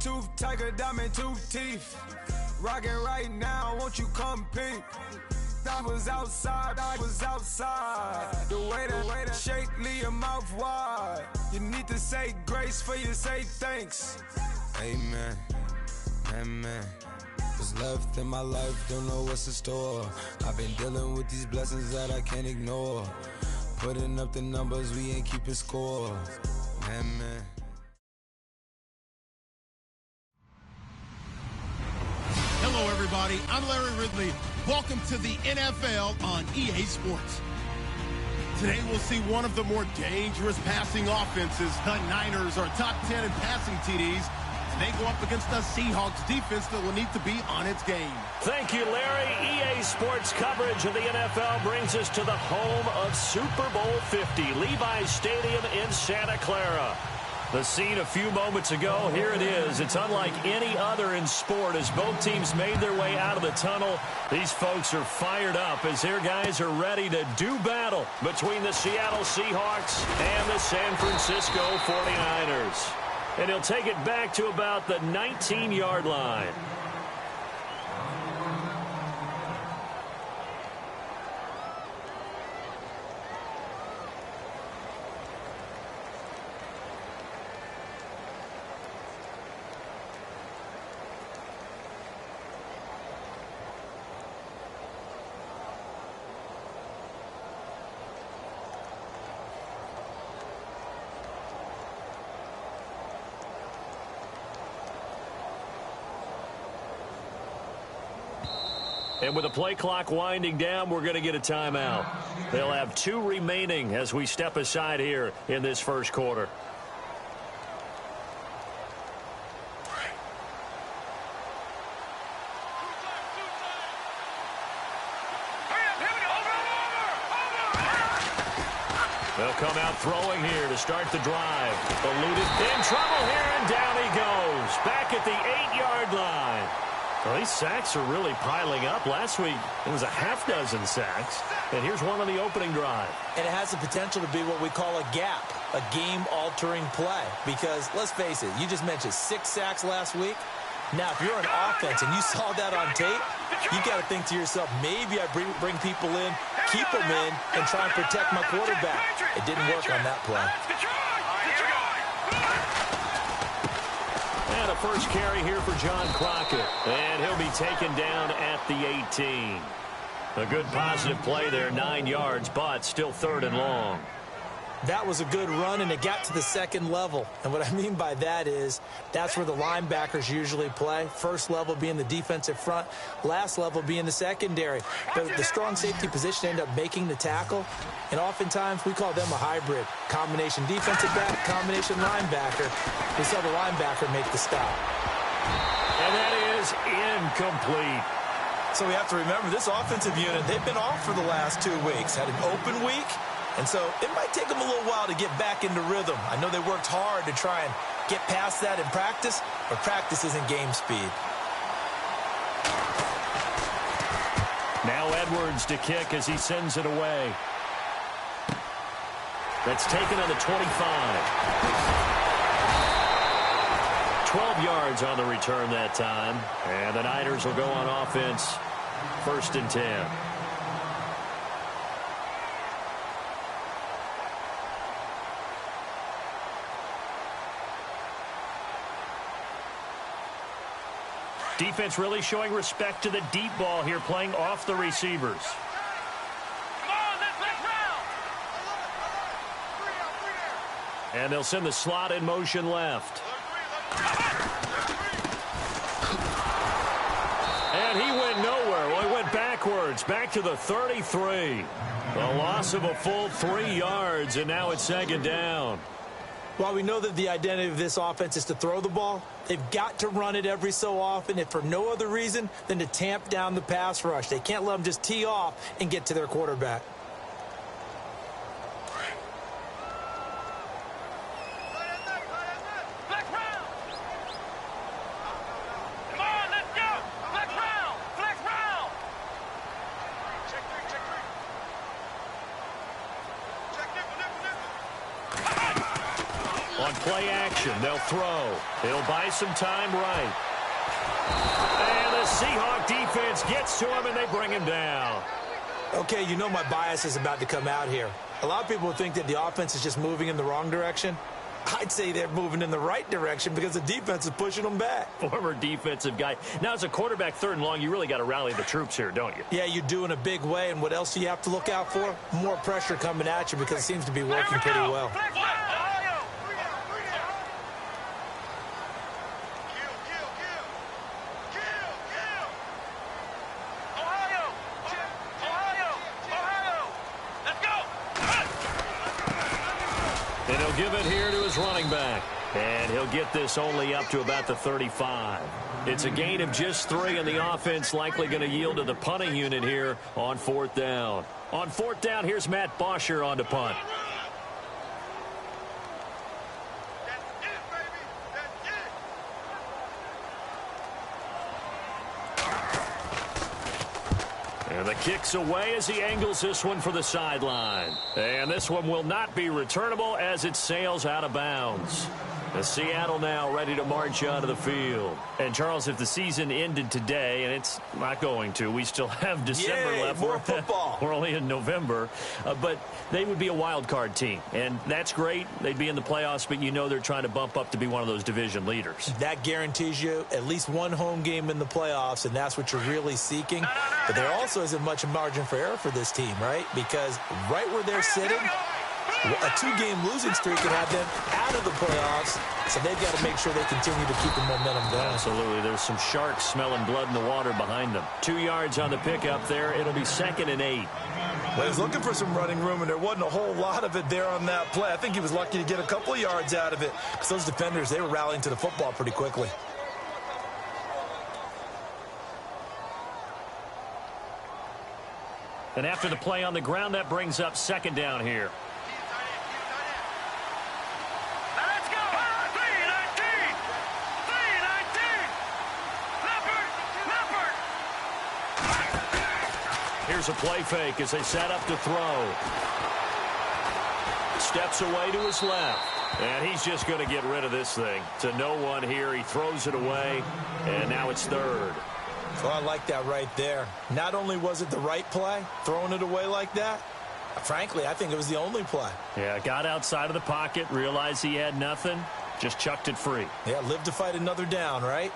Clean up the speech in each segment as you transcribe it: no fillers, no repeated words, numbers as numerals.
tooth, tiger, diamond tooth teeth. Rockin' right now, won't you come peep? I was outside. The way that shake, leave your mouth wide. You need to say grace for you say thanks. Amen, amen. What's left in my life, don't know what's in store. I've been dealing with these blessings that I can't ignore. Putting up the numbers, we ain't keeping score. Amen. Hello, everybody. I'm Larry Ridley. Welcome to the NFL on EA Sports. Today, we'll see one of the more dangerous passing offenses. The Niners are top 10 in passing TDs. They go up against the Seahawks defense that will need to be on its game. Thank you, Larry. EA Sports coverage of the NFL brings us to the home of Super Bowl 50, Levi's Stadium in Santa Clara. The scene a few moments ago, here it is. It's unlike any other in sport as both teams made their way out of the tunnel. These folks are fired up as their guys are ready to do battle between the Seattle Seahawks and the San Francisco 49ers. And he'll take it back to about the 19-yard line. And with the play clock winding down, we're going to get a timeout. They'll have 2 remaining as we step aside here in this first quarter. They'll come out throwing here to start the drive. Eluded, in trouble here, and down he goes. Back at the 8-yard line. Well, these sacks are really piling up. Last week, it was a half-dozen sacks. And here's one on the opening drive. And it has the potential to be what we call a gap, a game-altering play. Because, let's face it, you just mentioned 6 sacks last week. Now, if you're an offense and you saw that on tape, you got to think to yourself, maybe I bring people in, keep them in, and try and protect my quarterback. It didn't work on that play. And a first carry here for John Crockett. And he'll be taken down at the 18. A good positive play there, 9 yards, but still 3rd and long. That was a good run, and it got to the second level. And what I mean by that is that's where the linebackers usually play. First level being the defensive front, last level being the secondary. But the strong safety position ended up making the tackle, and oftentimes we call them a hybrid. Combination defensive back, combination linebacker. We saw the linebacker make the stop. And that is incomplete. So we have to remember this offensive unit, they've been off for the last 2 weeks. Had an open week. And so it might take them a little while to get back into rhythm. I know they worked hard to try and get past that in practice, but practice isn't game speed. Now Edwards to kick as he sends it away. That's taken on the 25. 12 yards on the return that time. And the Niners will go on offense. 1st and 10. Defense really showing respect to the deep ball here, playing off the receivers. And they'll send the slot in motion left. And he went nowhere. Well, he went backwards, back to the 33. A loss of a full 3 yards, and now it's 2nd down. While we know that the identity of this offense is to throw the ball, they've got to run it every so often, if for no other reason than to tamp down the pass rush. They can't let them just tee off and get to their quarterback. play action. They'll throw. It'll buy some time right. And the Seahawk defense gets to him, and they bring him down. Okay, you know my bias is about to come out here. A lot of people think that the offense is just moving in the wrong direction. I'd say they're moving in the right direction because the defense is pushing them back. Former defensive guy. Now, as a quarterback, 3rd and long, you really got to rally the troops here, don't you? Yeah, you do in a big way. And what else do you have to look out for? More pressure coming at you because it seems to be working pretty well. And he'll give it here to his running back. And he'll get this only up to about the 35. It's a gain of just 3, and the offense likely going to yield to the punting unit here on 4th down. On 4th down, here's Matt Bosher on to punt. And the kick's away as he angles this one for the sideline. And this one will not be returnable as it sails out of bounds. The Seattle now ready to march onto the field. And, Charles, if the season ended today, and it's not going to, we still have December left. More football. We're only in November. But they would be a wild card team. And that's great. They'd be in the playoffs, but you know they're trying to bump up to be one of those division leaders. That guarantees you at least one home game in the playoffs, and that's what you're really seeking. But there also isn't much margin for error for this team, right? Because right where they're sitting, a 2-game losing streak can have them out of the playoffs, so they've got to make sure they continue to keep the momentum going. Absolutely. There's some sharks smelling blood in the water behind them. 2 yards on the pickup there. It'll be 2nd and 8. Well, he was looking for some running room, and there wasn't a whole lot of it there on that play. I think he was lucky to get a couple of yards out of it because those defenders, they were rallying to the football pretty quickly. And after the play on the ground, that brings up 2nd down here. Here's a play fake as they set up to throw. Steps away to his left. And he's just going to get rid of this thing. To no one here. He throws it away. And now it's 3rd. So I like that right there. Not only was it the right play, throwing it away like that, frankly, I think it was the only play. Yeah, got outside of the pocket, realized he had nothing, just chucked it free. Yeah, live to fight another down, right?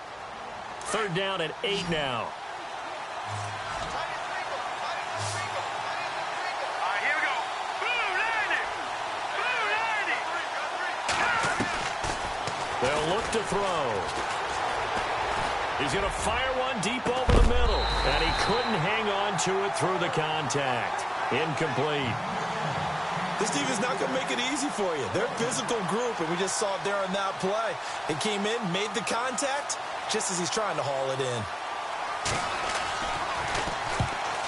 3rd down and 8 now. They'll look to throw. He's going to fire one deep over the middle. And he couldn't hang on to it through the contact. Incomplete. This team is not going to make it easy for you. They're a physical group, and we just saw it there on that play. He came in, made the contact, just as he's trying to haul it in.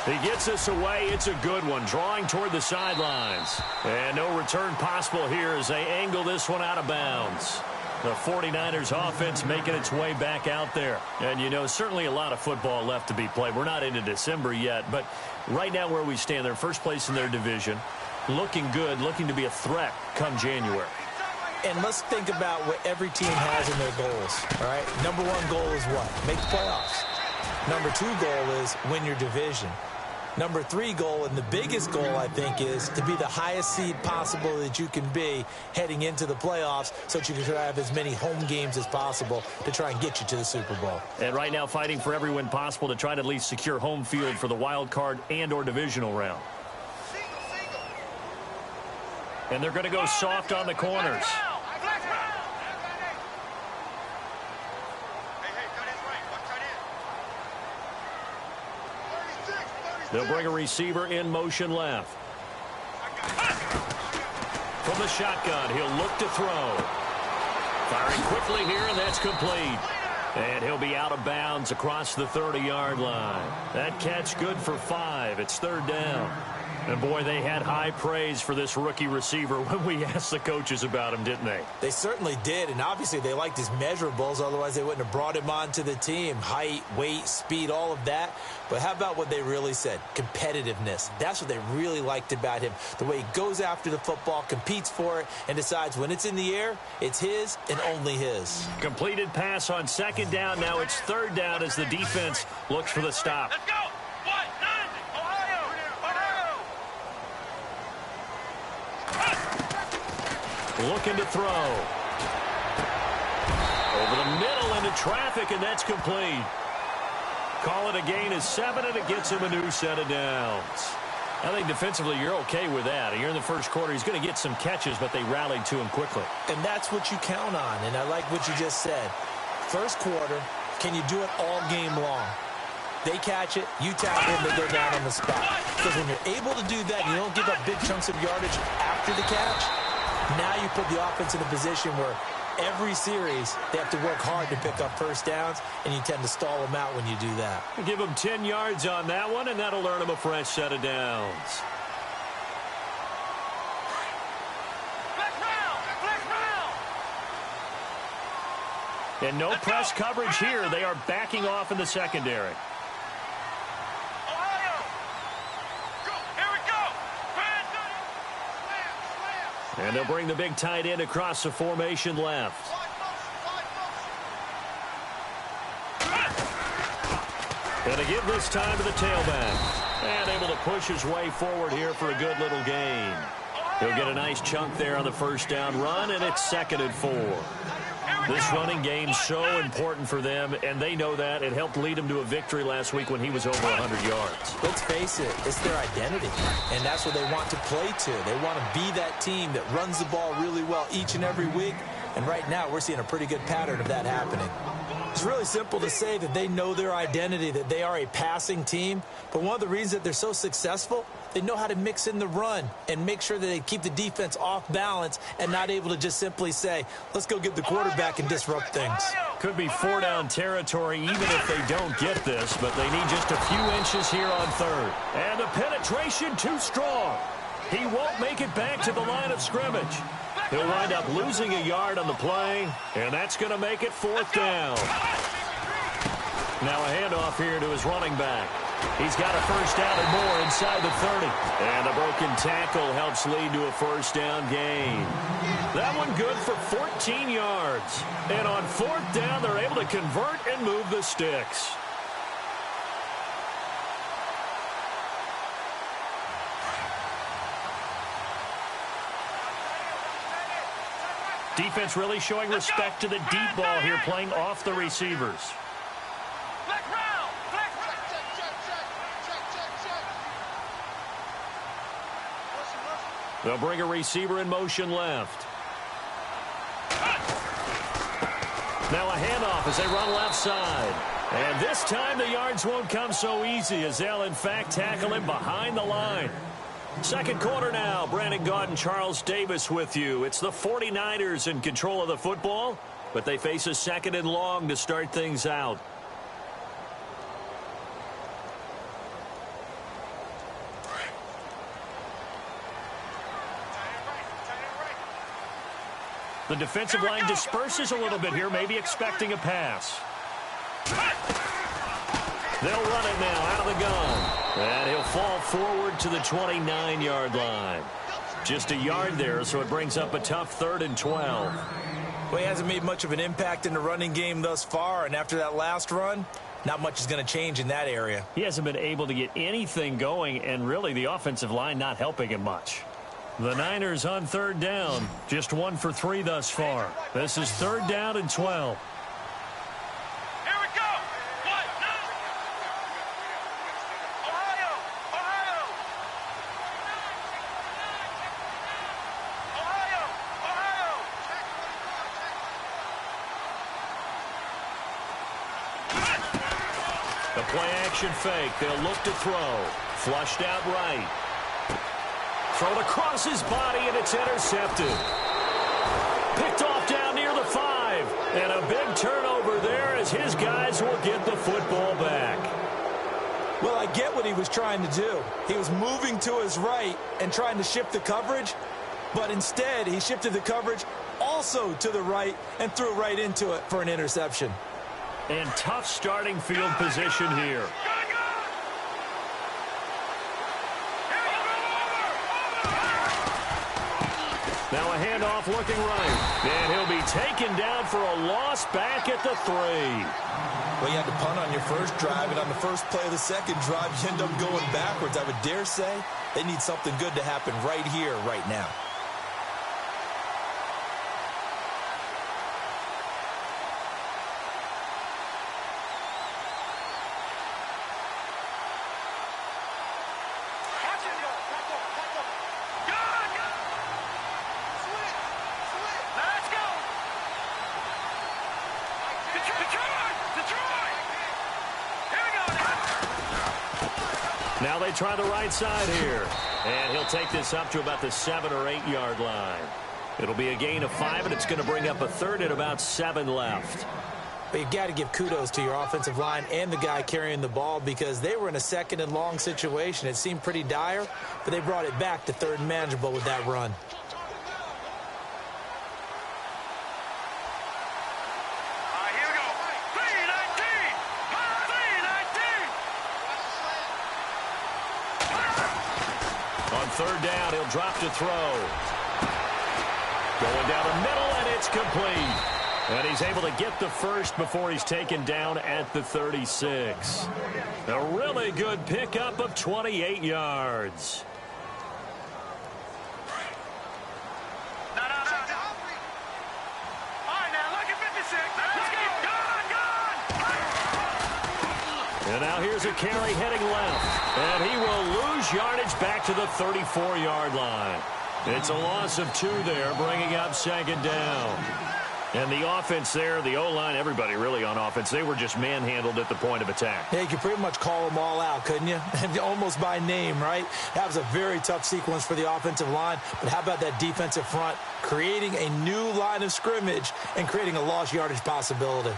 He gets this away. It's a good one, drawing toward the sidelines. And no return possible here as they angle this one out of bounds. The 49ers offense making its way back out there. And, you know, certainly a lot of football left to be played. We're not into December yet, but right now where we stand, they're first place in their division. Looking good, looking to be a threat come January. And let's think about what every team has in their goals, all right? Number 1 goal is what? Make the playoffs. Number 2 goal is win your division. Number 3 goal, and the biggest goal, I think, is to be the highest seed possible that you can be heading into the playoffs so that you can have as many home games as possible to try and get you to the Super Bowl. And right now fighting for every win possible to try to at least secure home field for the wild card and or divisional round. And they're going to go soft on the corners. They'll bring a receiver in motion left. From the shotgun, he'll look to throw. Firing quickly here, and that's complete. And he'll be out of bounds across the 30-yard line. That catch good for 5. It's 3rd down. And, boy, they had high praise for this rookie receiver when we asked the coaches about him, didn't they? They certainly did, and obviously they liked his measurables. Otherwise, they wouldn't have brought him onto the team. Height, weight, speed, all of that. But how about what they really said? Competitiveness. That's what they really liked about him. The way he goes after the football, competes for it, and decides when it's in the air, it's his and only his. Completed pass on second down. Now it's third down as the defense looks for the stop. Let's go! Looking to throw. Over the middle into traffic, and that's complete. Call it a gain of 7, and it gets him a new set of downs. I think defensively you're okay with that. Here in the first quarter, he's going to get some catches, but they rallied to him quickly. And that's what you count on, and I like what you just said. First quarter, can you do it all game long? They catch it, you tackle them, they go down on the spot. Because when you're able to do that, you don't give up big chunks of yardage after the catch. Now you put the offense in a position where every series they have to work hard to pick up first downs, and you tend to stall them out when you do that. Give them 10 yards on that one, and that'll earn them a fresh set of downs. And no press coverage here. They are backing off in the secondary. And they'll bring the big tight end across the formation left. And to give this time to the tailback. And able to push his way forward here for a good little gain. He'll get a nice chunk there on the first down run, and it's 2nd and 4. This running game's so important for them, and they know that. It helped lead them to a victory last week when he was over 100 yards. Let's face it, it's their identity, and that's what they want to play to. They want to be that team that runs the ball really well each and every week, and right now we're seeing a pretty good pattern of that happening. It's really simple to say that they know their identity, that they are a passing team, but one of the reasons that they're so successful, they know how to mix in the run and make sure that they keep the defense off balance and not able to just simply say, let's go get the quarterback and disrupt things. Could be 4-down territory even if they don't get this, but they need just a few inches here on third. And the penetration too strong. He won't make it back to the line of scrimmage. He'll wind up losing a yard on the play, and that's going to make it 4th down. Now a handoff here to his running back. He's got a first down and more inside the 30. And a broken tackle helps lead to a first down gain. That one good for 14 yards. And on 4th down, they're able to convert and move the sticks. Defense really showing respect to the deep ball here, playing off the receivers. They'll bring a receiver in motion left. Now a handoff as they run left side. And this time the yards won't come so easy as they'll in fact tackle him behind the line. Second quarter now. Brandon Gaudin and Charles Davis with you. It's the 49ers in control of the football, but they face a 2nd and long to start things out. The defensive line disperses a little bit here, maybe expecting a pass. They'll run it now out of the gun. And he'll fall forward to the 29-yard line. Just a yard there, so it brings up a tough 3rd and 12. Well, he hasn't made much of an impact in the running game thus far, and after that last run, not much is going to change in that area. He hasn't been able to get anything going, and really the offensive line not helping him much. The Niners on 3rd down, just 1 for 3 thus far. This is 3rd down and 12. Here we go. What? Ohio. The play action fake. They'll look to throw. Flushed out right. Thrown across his body, and it's intercepted. Picked off down near the 5. And a big turnover there as his guys will get the football back. Well, I get what he was trying to do. He was moving to his right and trying to shift the coverage, but instead he shifted the coverage also to the right and threw right into it for an interception. And tough starting field position here. Now a handoff looking right. And he'll be taken down for a loss back at the 3. Well, you had to punt on your first drive, and on the first play of the second drive, you end up going backwards. I would dare say they need something good to happen right here, right now. Now they try the right side here. And he'll take this up to about the 7 or 8 yard line. It'll be a gain of 5, and it's going to bring up a third and about 7 left. But you've got to give kudos to your offensive line and the guy carrying the ball because they were in a 2nd and long situation. It seemed pretty dire, but they brought it back to 3rd and manageable with that run. On 3rd down, he'll drop to throw. Going down the middle, and it's complete. And he's able to get the first before he's taken down at the 36. A really good pickup of 28 yards. And now here's a carry heading left. And he will lose yardage back to the 34-yard line. It's a loss of 2 there, bringing up 2nd down. And the offense there, the O-line, everybody really on offense, they were just manhandled at the point of attack. Yeah, you could pretty much call them all out, couldn't you? Almost by name, right? That was a very tough sequence for the offensive line. But how about that defensive front creating a new line of scrimmage and creating a lost yardage possibility?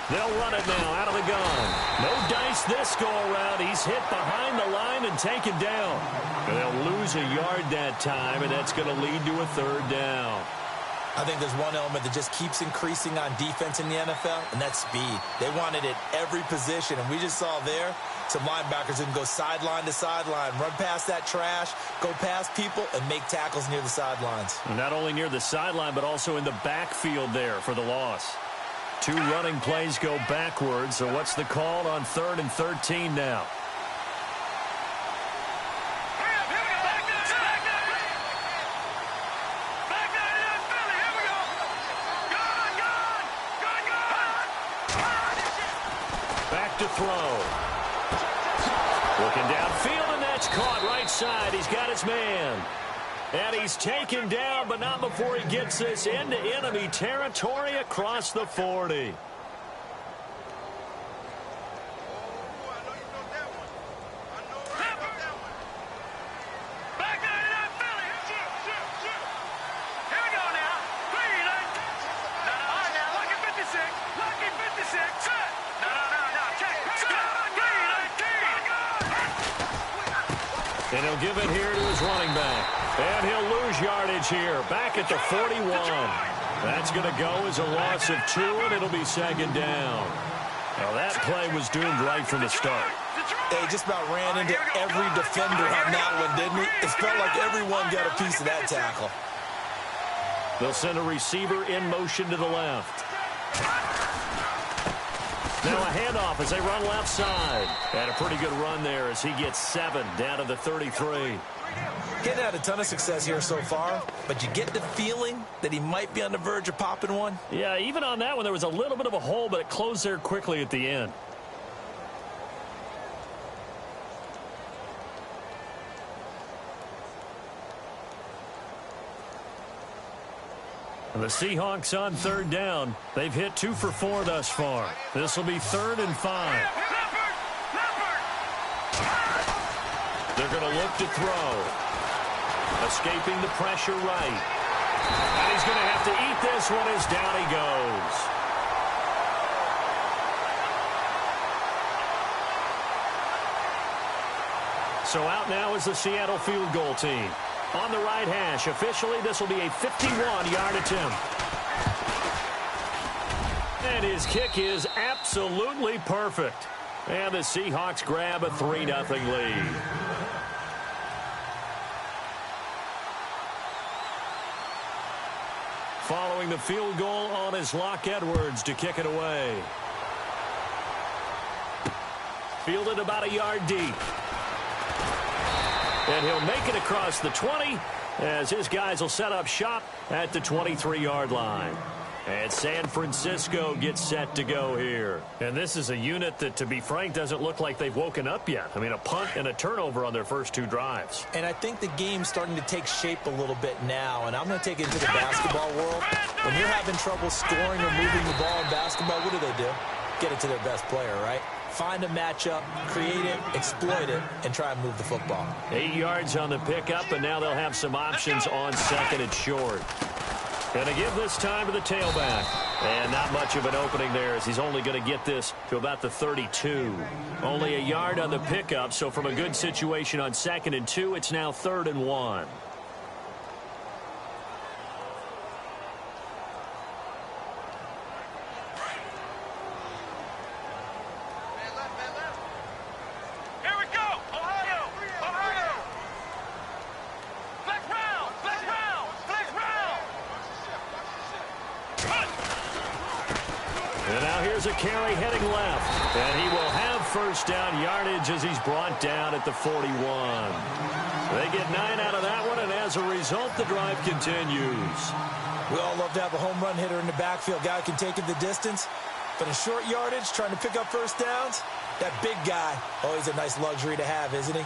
They'll run it now out of the gun. No dice this go-around. He's hit behind the line and taken down. And they'll lose a yard that time, and that's going to lead to a 3rd down. I think there's one element that just keeps increasing on defense in the NFL, and that's speed. They want it at every position, and we just saw there some linebackers who can go sideline to sideline, run past that trash, go past people, and make tackles near the sidelines. Not only near the sideline, but also in the backfield there for the loss. 2 running plays go backwards, so what's the call on 3rd and 13 now? Back to throw. Looking downfield, and that's caught right side. He's got his man. And he's taken down, but not before he gets this into enemy territory across the 40. And he'll give it here to his running back. And he'll lose yardage here, back at the 41. That's going to go as a loss of 2, and it'll be 2nd down. Now, that play was doomed right from the start. They just about ran into every defender on that one, didn't he? It felt like everyone got a piece of that tackle. They'll send a receiver in motion to the left. Now a handoff as they run left side. And a pretty good run there as he gets 7 down to the 33. Getting had a ton of success here so far, but you get the feeling that he might be on the verge of popping one. Yeah, even on that one, there was a little bit of a hole, but it closed there quickly at the end. And the Seahawks on 3rd down. They've hit 2 for 4 thus far. This will be 3rd and 5. They're going to look to throw. Escaping the pressure right. And he's going to have to eat this one as down he goes. So out now is the Seattle field goal team. On the right hash, officially this will be a 51-yard attempt. And his kick is absolutely perfect. And the Seahawks grab a 3-0 lead. Following the field goal on is Locke Edwards to kick it away. Fielded about a yard deep. And he'll make it across the 20 as his guys will set up shop at the 23-yard line. And San Francisco gets set to go here. And this is a unit that, to be frank, doesn't look like they've woken up yet. I mean, a punt and a turnover on their first 2 drives. And I think the game's starting to take shape a little bit now. And I'm going to take it into the basketball world. When you're having trouble scoring or moving the ball in basketball, what do? Get it to their best player, right? Find a matchup, create it, exploit it, and try and move the football. 8 yards on the pickup, and now they'll have some options on second and short. Going to give this time to the tailback. And not much of an opening there as he's only going to get this to about the 32. Only a yard on the pickup, so from a good situation on second and 2, it's now 3rd and 1. A carry heading left, and he will have first down yardage as he's brought down at the 41. They get 9 out of that one, and as a result, the drive continues. We all love to have a home run hitter in the backfield. Guy can take it the distance, but in short yardage, trying to pick up first downs, that big guy, always a nice luxury to have, isn't he?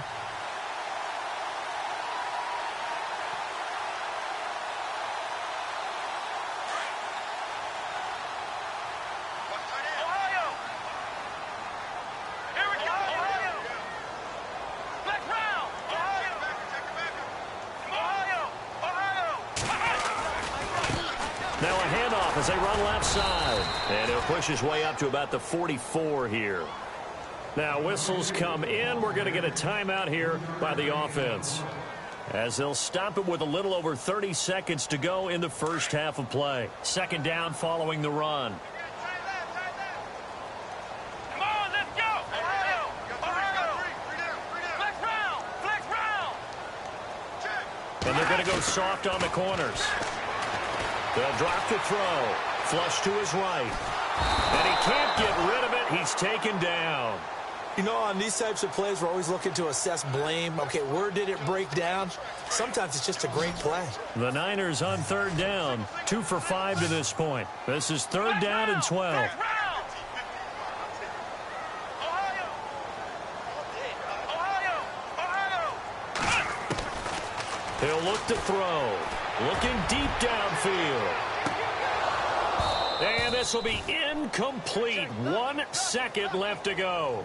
Now a handoff as they run left side. And he'll push his way up to about the 44 here. Now whistles come in. We're going to get a timeout here by the offense, as they'll stop it with a little over 30 seconds to go in the first half of play. Second down following the run. Come on, let's go! Ohio! Flex round! And they're going to go soft on the corners. They'll drop to throw. Flush to his right. And he can't get rid of it. He's taken down. You know, on these types of plays, we're always looking to assess blame. Okay, where did it break down? Sometimes it's just a great play. The Niners on 3rd down. 2 for 5 to this point. This is 3rd down and 12. He'll look to throw. Looking deep downfield. And this will be incomplete. 1 second left to go.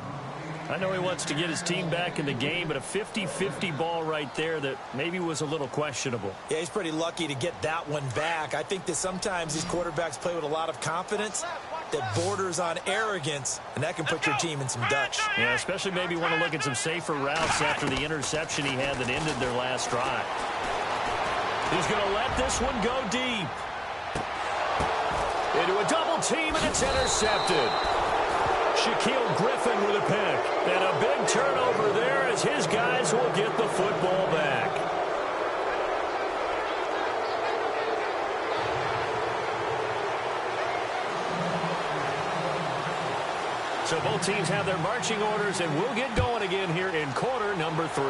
I know he wants to get his team back in the game, but a 50-50 ball right there that maybe was a little questionable. Yeah, he's pretty lucky to get that one back. I think that sometimes these quarterbacks play with a lot of confidence that borders on arrogance, and that can put your team in some Dutch. Yeah, especially maybe want to look at some safer routes after the interception he had that ended their last drive. He's going to let this one go deep. Into a double team, and it's intercepted. Shaquille Griffin with a pick. And a big turnover there as his guys will get the football back. So both teams have their marching orders, and we'll get going again here in quarter number 3.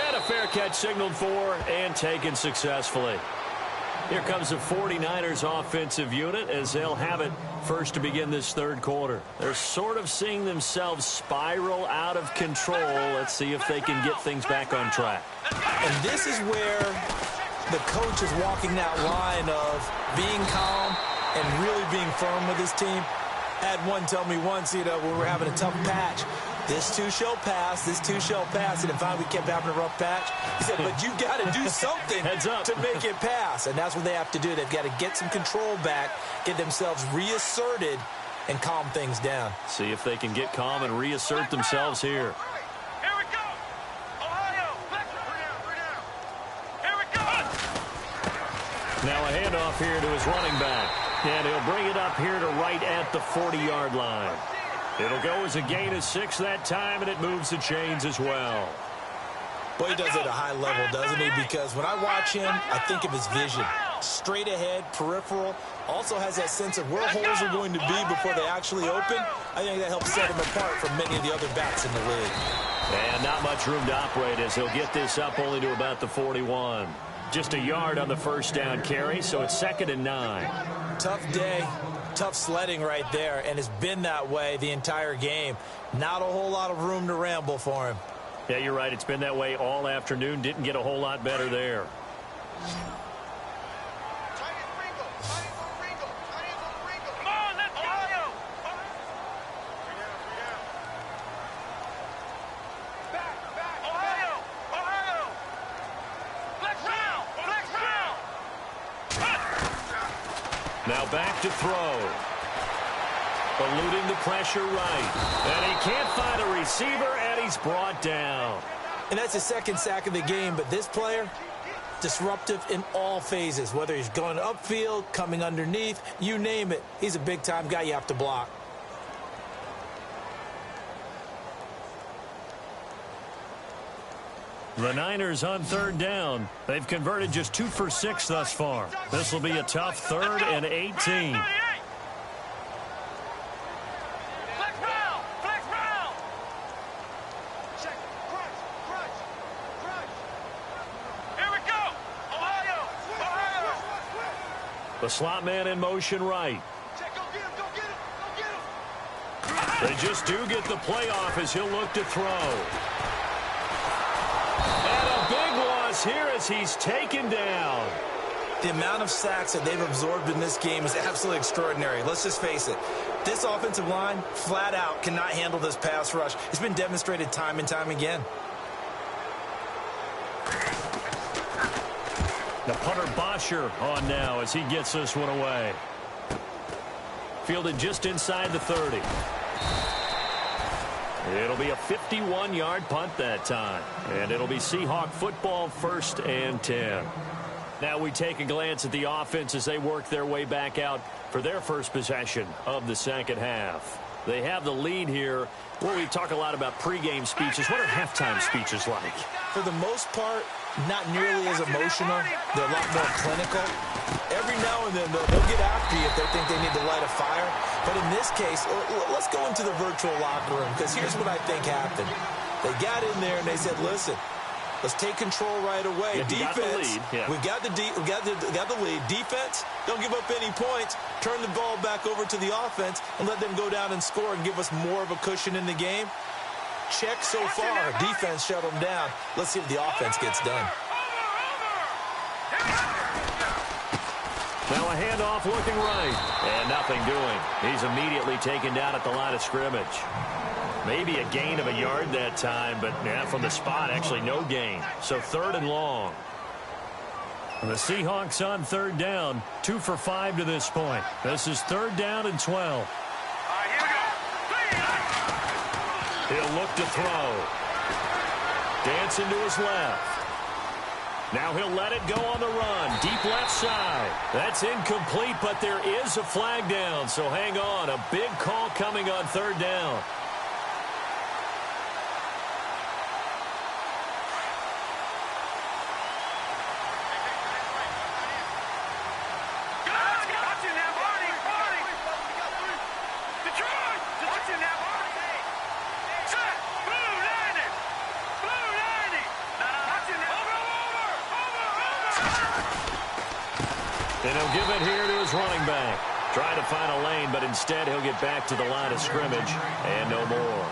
And a fair catch signaled for and taken successfully. Here comes the 49ers offensive unit as they'll have it first to begin this 3rd quarter. They're sort of seeing themselves spiral out of control. Let's see if they can get things back on track. And this is where the coach is walking that line of being calm and really being firm with his team. I had one tell me once, when we're having a tough patch, This too shall pass. This too shall pass. And if we kept having a rough patch, he said, but you got to do something to make it pass. And that's what they have to do. They've got to get some control back, get themselves reasserted, and calm things down. See if they can get calm and reassert themselves here. Here we go. Ohio. Here we go. Now a handoff here to his running back. And he'll bring it up here to right at the 40-yard line. It'll go as a gain of 6 that time, and it moves the chains as well. Boy, he does it at a high level, doesn't he? Because when I watch him, I think of his vision. Straight ahead, peripheral. Also has that sense of where holes are going to be before they actually open. I think that helps set him apart from many of the other backs in the league. And not much room to operate as he'll get this up only to about the 41. Just a yard on the first down carry, so it's 2nd and 9. Tough day, tough sledding right there, and it's been that way the entire game. Not a whole lot of room to ramble for him. Yeah, you're right. It's been that way all afternoon. Didn't get a whole lot better there. Come on, let's go. Back. Ohio. Flex round. Now back to throw. Eluding the pressure right. And he can't find a receiver, and he's brought down. And that's his 2nd sack of the game, but this player, disruptive in all phases, whether he's going upfield, coming underneath, you name it. He's a big-time guy you have to block. The Niners on 3rd down. They've converted just 2 for 6 thus far. This will be a tough 3rd and 18. The slot man in motion right. They just do get the playoff as he'll look to throw. And a big loss here as he's taken down. The amount of sacks that they've absorbed in this game is absolutely extraordinary. Let's just face it. This offensive line, flat out, cannot handle this pass rush. It's been demonstrated time and time again. The punter Bosher on now as he gets this one away. Fielded just inside the 30. It'll be a 51-yard punt that time. And it'll be Seahawk football, 1st and 10. Now we take a glance at the offense as they work their way back out for their first possession of the 2nd half. They have the lead here. Well, we talk a lot about pregame speeches. What are halftime speeches like? For the most part, not nearly as emotional. They're a lot more clinical. Every now and then, they'll get after you if they think they need to light a fire. But in this case, let's go into the virtual locker room, because here's what I think happened. They got in there and they said, listen, let's take control right away. Defense, we got the lead. Defense, don't give up any points. Turn the ball back over to the offense and let them go down and score and give us more of a cushion in the game. Check so far. Defense shut them down. Let's see if the offense gets done. Now a handoff looking right. And nothing doing. He's immediately taken down at the line of scrimmage. Maybe a gain of a yard that time, but from the spot, actually no gain. So 3rd and long. The Seahawks on 3rd down, 2 for 5 to this point. This is 3rd down and 12. He'll look to throw. Dancing to his left. Now he'll let it go on the run. Deep left side. That's incomplete, but there is a flag down. So hang on. A big call coming on 3rd down. And he'll give it here to his running back. Trying to find a lane, but instead he'll get back to the line of scrimmage and no more.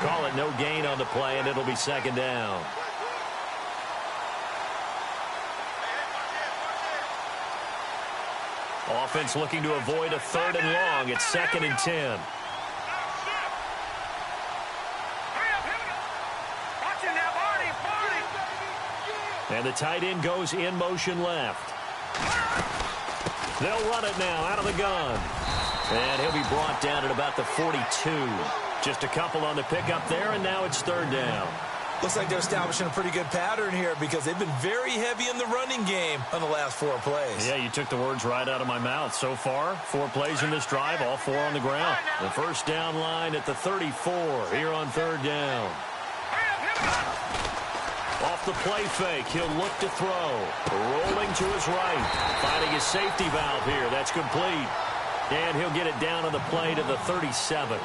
Call it no gain on the play, and it'll be 2nd down. Offense looking to avoid a 3rd and long. It's 2nd and 10. And the tight end goes in motion left. They'll run it now out of the gun. And he'll be brought down at about the 42. Just a couple on the pickup there, and now it's third down. Looks like they're establishing a pretty good pattern here because they've been very heavy in the running game on the last 4 plays. Yeah, you took the words right out of my mouth. So far, 4 plays in this drive, all 4 on the ground. The first down line at the 34 here on third down. Off the play fake, he'll look to throw. Rolling to his right. Finding his safety valve here. That's complete. And he'll get it down on the play to the 37.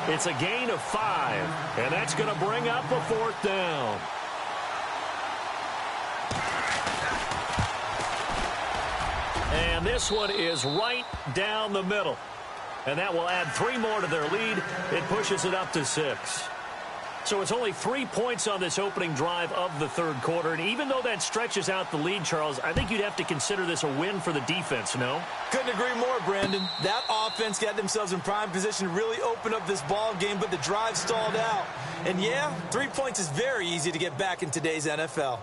It's a gain of 5, and that's going to bring up a 4th down. And this one is right down the middle. And that will add 3 more to their lead. It pushes it up to 6. So it's only 3 points on this opening drive of the third quarter. And even though that stretches out the lead, Charles, I think you'd have to consider this a win for the defense, no? Couldn't agree more, Brandon. That offense got themselves in prime position to really open up this ball game, but the drive stalled out. And yeah, 3 points is very easy to get back in today's NFL.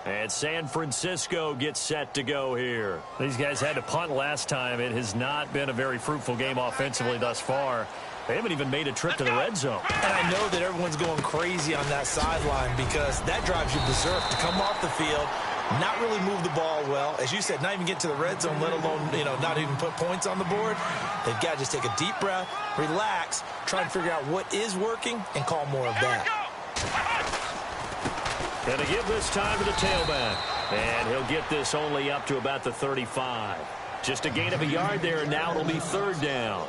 And San Francisco gets set to go here. These guys had to punt last time. It has not been a very fruitful game offensively thus far. They haven't even made a trip to the red zone. And I know that everyone's going crazy on that sideline because that drives you berserk to come off the field, not really move the ball well. As you said, not even get to the red zone, let alone, not even put points on the board. They've got to just take a deep breath, relax, try and figure out what is working, and call more of that. Going to give this time to the tailback. And he'll get this only up to about the 35. Just a gain of a yard there, and now it'll be third down.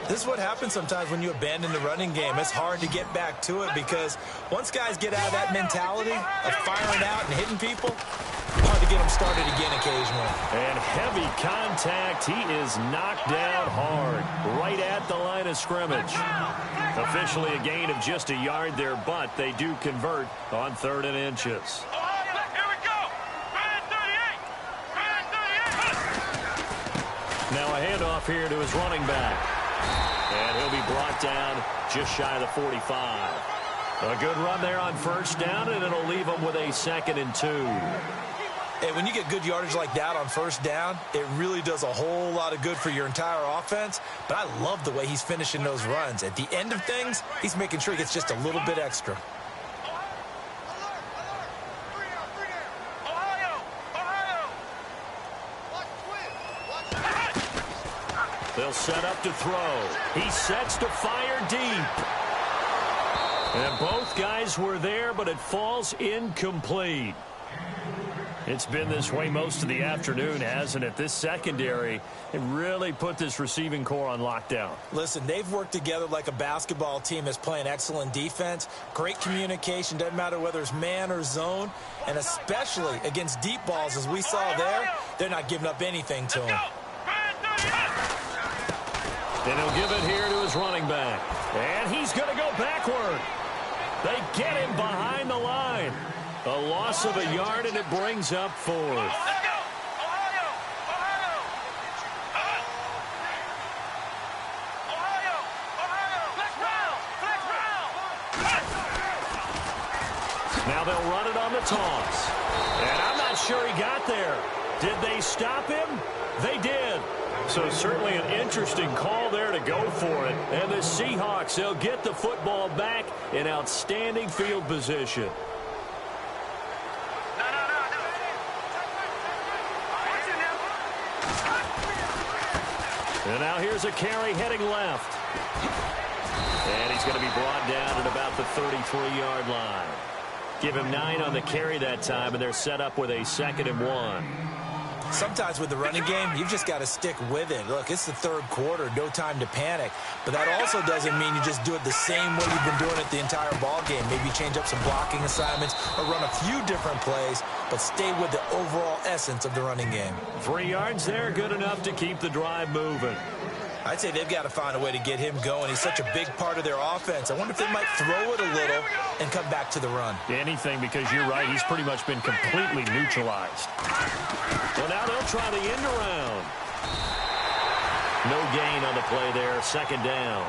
This is what happens sometimes when you abandon the running game. It's hard to get back to it because once guys get out of that mentality of firing out and hitting people, hard to get them started again occasionally. And heavy contact. He is knocked down hard right at the line of scrimmage. Officially a gain of just a yard there, but they do convert on 3rd and inches. Here we go. Red 38. Red 38. Now a handoff here to his running back. And he'll be brought down just shy of the 45. A good run there on first down, and it'll leave him with a 2nd and 2. Hey, when you get good yardage like that on first down, it really does a whole lot of good for your entire offense. But I love the way he's finishing those runs. At the end of things, he's making sure he gets just a little bit extra. They'll set up to throw. He sets to fire deep. And both guys were there, but it falls incomplete. It's been this way most of the afternoon, hasn't it? This secondary, it really put this receiving core on lockdown. Listen, they've worked together like a basketball team that's playing excellent defense. Great communication, doesn't matter whether it's man or zone. And especially against deep balls, as we saw there, they're not giving up anything to him. And he'll give it here to his running back. And he's going to go backward. They get him behind the line. A loss of a yard, and it brings up 4th. Now they'll run it on the toss. And I'm not sure he got there. Did they stop him? They did. So certainly an interesting call there to go for it. And the Seahawks, they'll get the football back in outstanding field position. And now here's a carry heading left. And he's going to be brought down at about the 33-yard line. Give him 9 on the carry that time, and they're set up with a 2nd and 1. Sometimes with the running game, you've just got to stick with it. Look, it's the third quarter, no time to panic. But that also doesn't mean you just do it the same way you've been doing it the entire ball game. Maybe change up some blocking assignments or run a few different plays, but stay with the overall essence of the running game. 3 yards there, good enough to keep the drive moving. I'd say they've got to find a way to get him going. He's such a big part of their offense. I wonder if they might throw it a little and come back to the run. Anything, because you're right, he's pretty much been completely neutralized. Well, now they'll try the end around. No gain on the play there, 2nd down.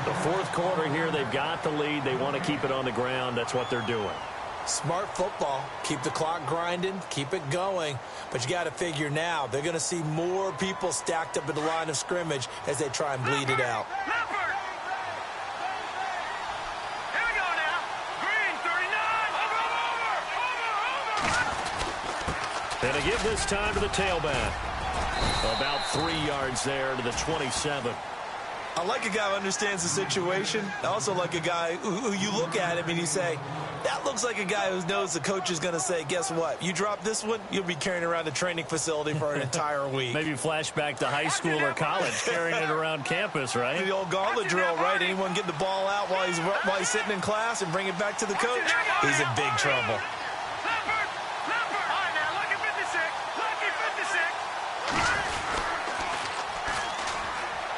The 4th quarter here, they've got the lead. They want to keep it on the ground. That's what they're doing. Smart football. Keep the clock grinding. Keep it going. But you got to figure now, they're going to see more people stacked up at the line of scrimmage as they try and bleed it out. Here we go now. Green, 39. Over. And to give this time to the tailback. About 3 yards there to the 27. I like a guy who understands the situation. I also like a guy who you look at him and you say, that looks like a guy who knows the coach is going to say, guess what? You drop this one, you'll be carrying around the training facility for an entire week. Maybe flashback to high school or college, carrying it around campus, right? The old gauntlet drill, right? Anyone get the ball out while he's sitting in class and bring it back to the coach? He's in big trouble.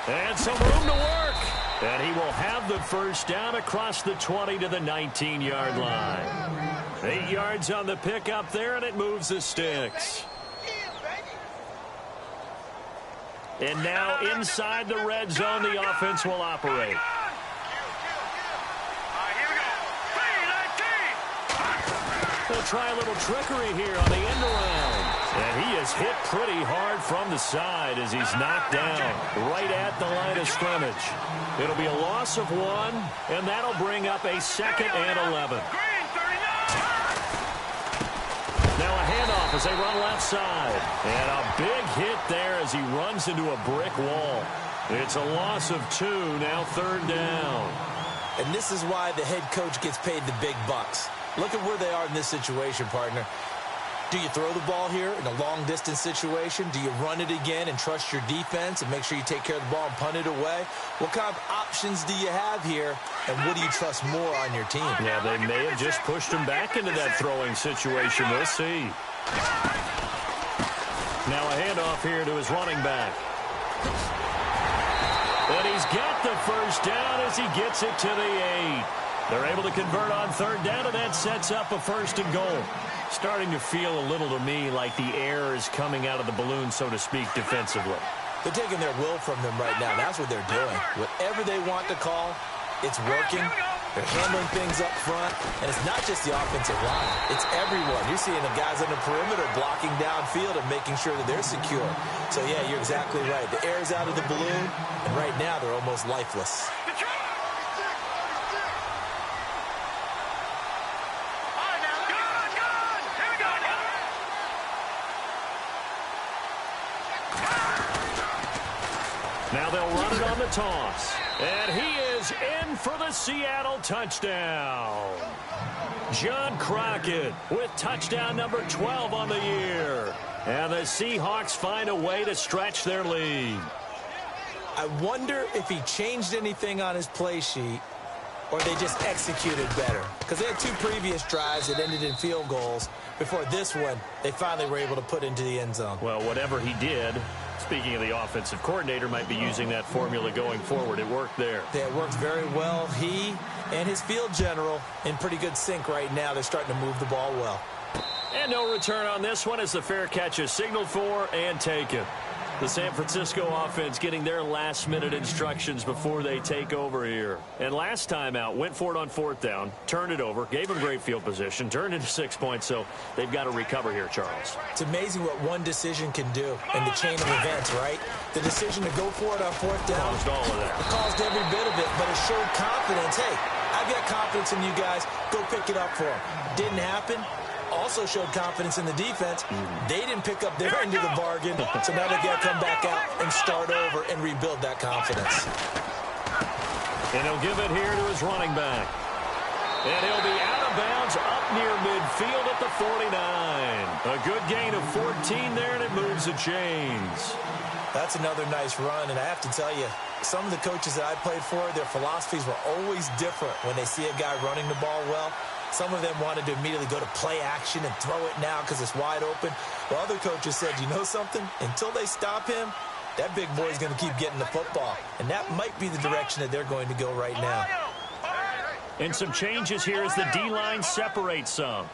And some room to work. And he will have the first down across the 20 to the 19-yard line. 8 yards on the pickup there, and it moves the sticks. And now inside the red zone, the offense will operate. They'll try a little trickery here on the end around. And he is hit pretty hard from the side as he's knocked down right at the line of scrimmage. It'll be a loss of 1, and that'll bring up a 2nd and 11. Now a handoff as they run left side. And a big hit there as he runs into a brick wall. It's a loss of 2, now 3rd down. And this is why the head coach gets paid the big bucks. Look at where they are in this situation, partner. Do you throw the ball here in a long-distance situation? Do you run it again and trust your defense and make sure you take care of the ball and punt it away? What kind of options do you have here, and what do you trust more on your team? Yeah, they may have just pushed him back into that throwing situation. We'll see. Now a handoff here to his running back. And he's got the first down as he gets it to the 8. They're able to convert on 3rd down, and that sets up a 1st and goal. Starting to feel a little to me like the air is coming out of the balloon, so to speak, defensively. They're taking their will from them right now. That's what they're doing. Whatever they want to call, it's working. They're handling things up front, and it's not just the offensive line. It's everyone. You're seeing the guys on the perimeter blocking downfield and making sure that they're secure. So, yeah, you're exactly right. The air's out of the balloon, and right now they're almost lifeless. Now they'll run it on the toss. And he is in for the Seattle touchdown. John Crockett with touchdown number 12 on the year. And the Seahawks find a way to stretch their lead. I wonder if he changed anything on his play sheet or they just executed better. Because they had 2 previous drives that ended in field goals. Before this one, they finally were able to put into the end zone. Well, whatever he did, speaking of the offensive coordinator, might be using that formula going forward. It worked there. Yeah, it worked very well. He and his field general in pretty good sync right now. They're starting to move the ball well. And no return on this one as the fair catch is signaled for and taken. The San Francisco offense getting their last-minute instructions before they take over here. And last time out, went for it on 4th down, turned it over, gave them great field position, turned into 6 points, so they've got to recover here, Charles. It's amazing what one decision can do in the chain of events, right? The decision to go for it on 4th down. Caused all of that. It caused every bit of it, but it showed confidence. Hey, I've got confidence in you guys. Go pick it up for them. Didn't happen. Also showed confidence in the defense. They didn't pick up their end of the bargain, so now they got to come back out and start over and rebuild that confidence. And he'll give it here to his running back. And he'll be out of bounds up near midfield at the 49. A good gain of 14 there, and it moves the chains. That's another nice run, and I have to tell you, some of the coaches that I played for, their philosophies were always different when they see a guy running the ball well. Some of them wanted to immediately go to play action and throw it now because it's wide open. While other coaches said, you know something? Until they stop him, that big boy is going to keep getting the football. And that might be the direction that they're going to go right now. And some changes here as the D-line separates some.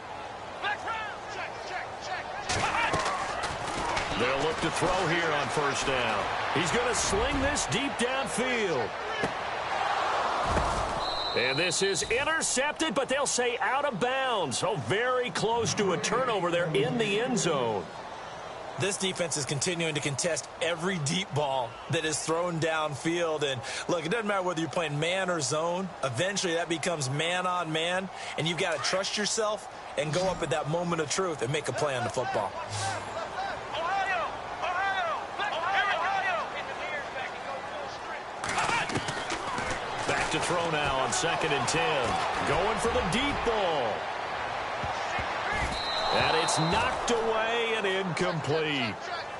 They'll look to throw here on 1st down. He's going to sling this deep downfield. And this is intercepted, but they'll say out of bounds. So very close to a turnover there in the end zone. This defense is continuing to contest every deep ball that is thrown downfield. And, look, it doesn't matter whether you're playing man or zone. Eventually that becomes man on man, and you've got to trust yourself and go up at that moment of truth and make a play on the football. Back to throw now on 2nd and 10. Going for the deep ball. And it's knocked away and incomplete.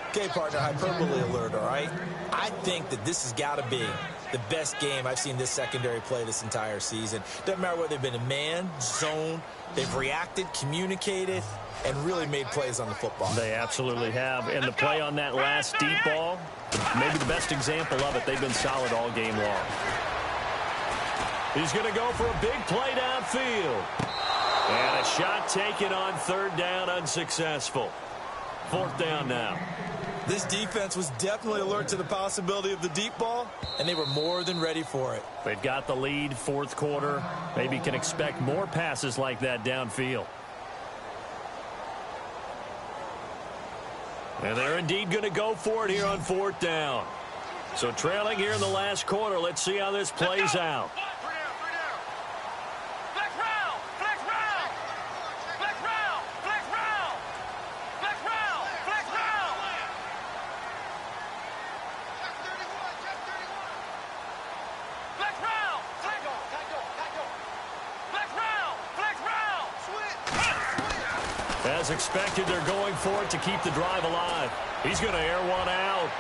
Okay, partner, hyperbole alert, all right? I think that this has got to be the best game I've seen this secondary play this entire season. Doesn't matter whether they've been in man, zone, they've reacted, communicated, and really made plays on the football. They absolutely have. And the play on that last deep ball, maybe the best example of it. They've been solid all game long. He's going to go for a big play downfield. And a shot taken on 3rd down, unsuccessful. 4th down now. This defense was definitely alert to the possibility of the deep ball, and they were more than ready for it. They've got the lead, 4th quarter. Maybe can expect more passes like that downfield. And they're indeed going to go for it here on 4th down. So trailing here in the last quarter. Let's see how this plays out. As expected, they're going for it to keep the drive alive. He's going to air one out.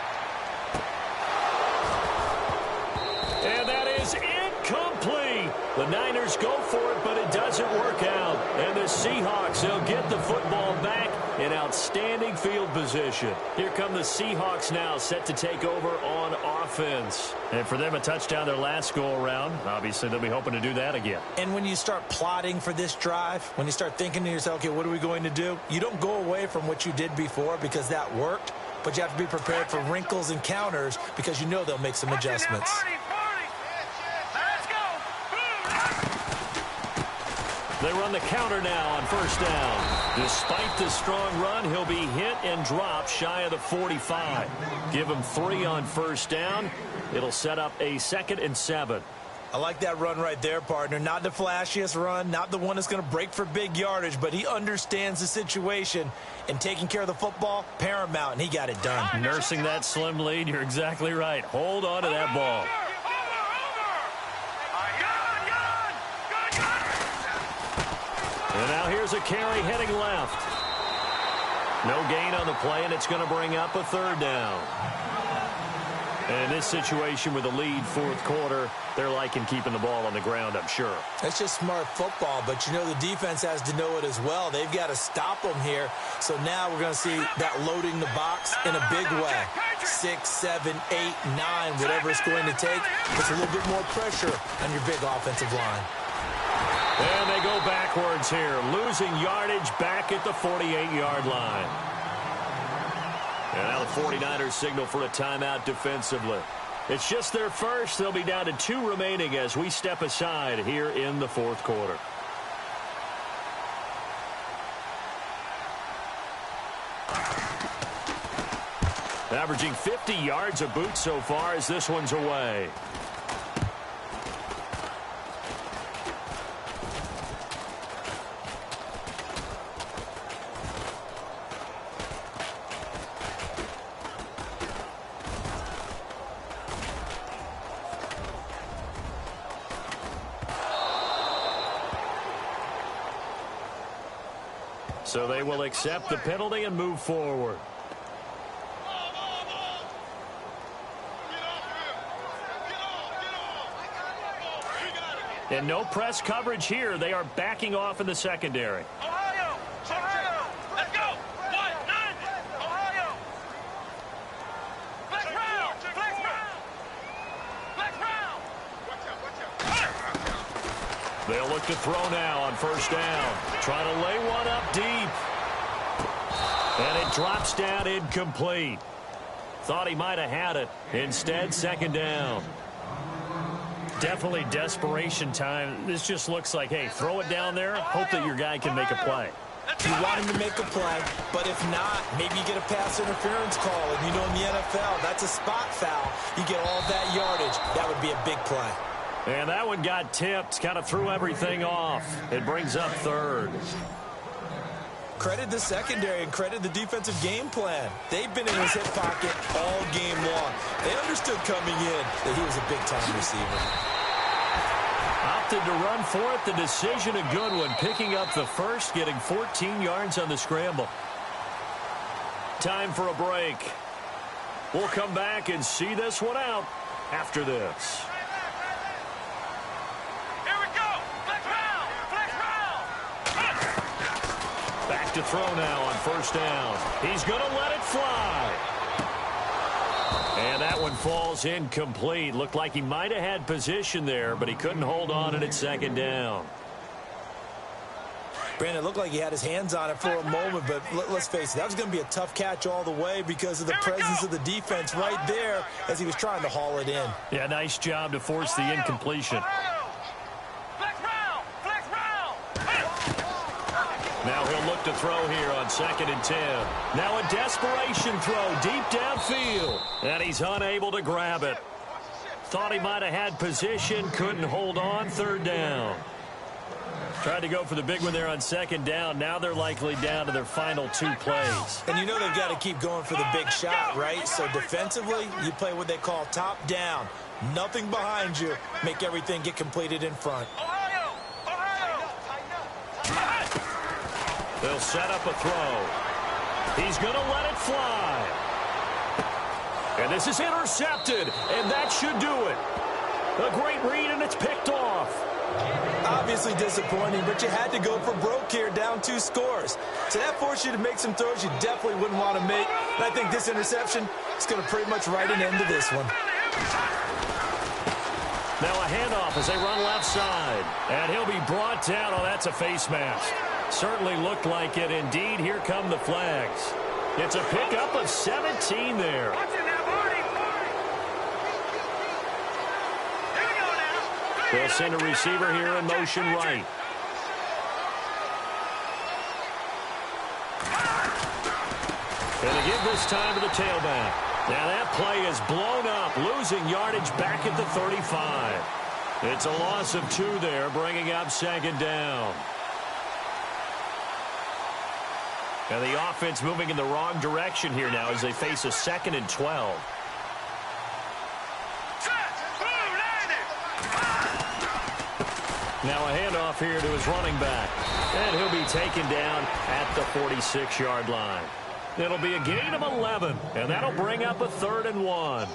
And that is incomplete. The Niners go for it, but it doesn't work out. And the Seahawks, they'll get the football back in outstanding field position. Here come the Seahawks now, set to take over on offense. And for them, a touchdown their last go-around. Obviously, they'll be hoping to do that again. And when you start plotting for this drive, when you start thinking to yourself, okay, what are we going to do? You don't go away from what you did before because that worked, but you have to be prepared for wrinkles and counters because you know they'll make some adjustments. They run the counter now on 1st down. Despite the strong run, he'll be hit and dropped shy of the 45. Give him 3 on 1st down. It'll set up a 2nd and 7. I like that run right there, partner. Not the flashiest run, not the one that's going to break for big yardage, but he understands the situation, and taking care of the football, paramount, and he got it done. Nursing that slim lead, you're exactly right. Hold on to that ball. And now here's a carry heading left. No gain on the play, and it's going to bring up a 3rd down. And in this situation with a lead 4th quarter, they're liking keeping the ball on the ground, I'm sure. That's just smart football, but you know the defense has to know it as well. They've got to stop them here. So now we're going to see that loading the box in a big way. 6, 7, 8, 9, whatever it's going to take. Puts a little bit more pressure on your big offensive line. And they go backwards here, losing yardage back at the 48-yard line. And now the 49ers signal for a timeout defensively. It's just their first. They'll be down to 2 remaining as we step aside here in the 4th quarter. Averaging 50 yards a boot so far as this one's away. So they will accept the penalty and move forward. And no press coverage here. They are backing off in the secondary. Ohio! Ohio! Let's go! 1, 9! Ohio! Flex round! Flex round! Flex round! They'll look to throw now on 1st down. Trying to lay one up deep. And it drops down incomplete. Thought he might have had it. Instead, 2nd down. Definitely desperation time. This just looks like, hey, throw it down there, hope that your guy can make a play. You want him to make a play, but if not, maybe you get a pass interference call. And, you know, in the NFL, that's a spot foul. You get all that yardage. That would be a big play. And that one got tipped, kind of threw everything off. It brings up third. Credit the secondary and credit the defensive game plan. They've been in his hip pocket all game long. They understood coming in that he was a big-time receiver. Opted to run for it. The decision, a good one. Picking up the first, getting 14 yards on the scramble. Time for a break. We'll come back and see this one out after this. Here we go. Flex round. Flex round. Back to throw now on first down. He's going to let it fly. And that one falls incomplete. Looked like he might have had position there, but he couldn't hold on at second down. Brandon, it looked like he had his hands on it for a moment, but let's face it, that was going to be a tough catch all the way because of the presence of the defense right there as he was trying to haul it in. Yeah, nice job to force the incompletion. Flex round. Flex round. Now he'll look to throw here on 2nd and 10. Now a desperation throw deep downfield. And he's unable to grab it. Thought he might have had position, couldn't hold on, 3rd down. Tried to go for the big one there on 2nd down. Now they're likely down to their final 2 plays. And you know they've got to keep going for the big shot, right? So defensively, you play what they call top down. Nothing behind you. Make everything get completed in front. They'll set up a throw. He's going to let it fly. And this is intercepted, and that should do it. A great read, and it's picked off. Obviously disappointing, but you had to go for broke here, down 2 scores. So that forced you to make some throws you definitely wouldn't want to make. And I think this interception is going to pretty much write an end to this one. Now a handoff as they run left side. And he'll be brought down. Oh, that's a face mask. Certainly looked like it. Indeed, here come the flags. It's a pickup of 17 there. They'll send a receiver here in motion right. And they give this time to the tailback. Now that play is blown up, losing yardage back at the 35. It's a loss of 2 there, bringing up 2nd down. And the offense moving in the wrong direction here now as they face a 2nd and 12. Now a handoff here to his running back. And he'll be taken down at the 46-yard line. It'll be a gain of 11, and that'll bring up a 3rd and 1.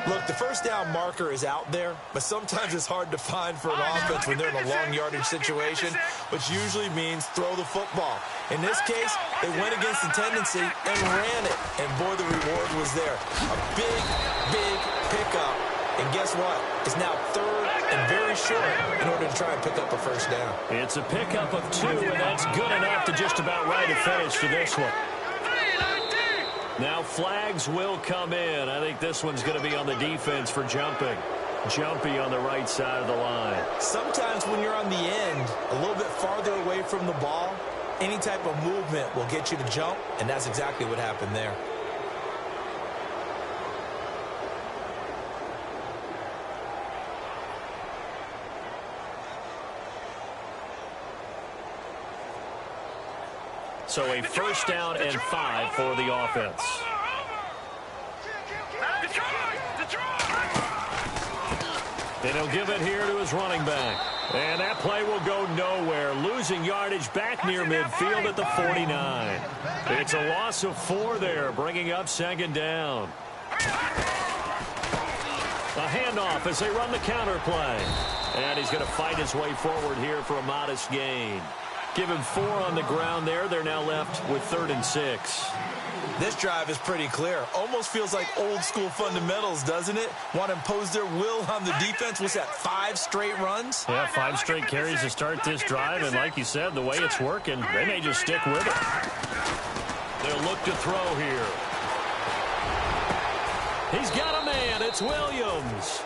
Look, the first down marker is out there, but sometimes it's hard to find for an offense when they're in a long yardage situation, which usually means throw the football. In this case, they went against the tendency and ran it, and boy, the reward was there. A big, big pickup, and guess what? It's now 3rd and very short in order to try and pick up a first down. It's a pickup of 2, and that's good enough to just about right a finish for this one. Now flags will come in. I think this one's going to be on the defense for jumping. Jumpy on the right side of the line. Sometimes when you're on the end, a little bit farther away from the ball, any type of movement will get you to jump, and that's exactly what happened there. So a 1st down and 5 for the offense. And he'll give it here to his running back. And that play will go nowhere. Losing yardage back near midfield at the 49. It's a loss of 4 there, bringing up 2nd down. A handoff as they run the counter play. And he's going to fight his way forward here for a modest gain. Give him 4 on the ground there. They're now left with 3rd and 6. This drive is pretty clear. Almost feels like old school fundamentals, doesn't it? Want to impose their will on the defense. What's that, 5 straight runs? Yeah, 5 straight carries to start this drive. And like you said, the way it's working, they may just stick with it. They'll look to throw here. He's got a man. It's Williams.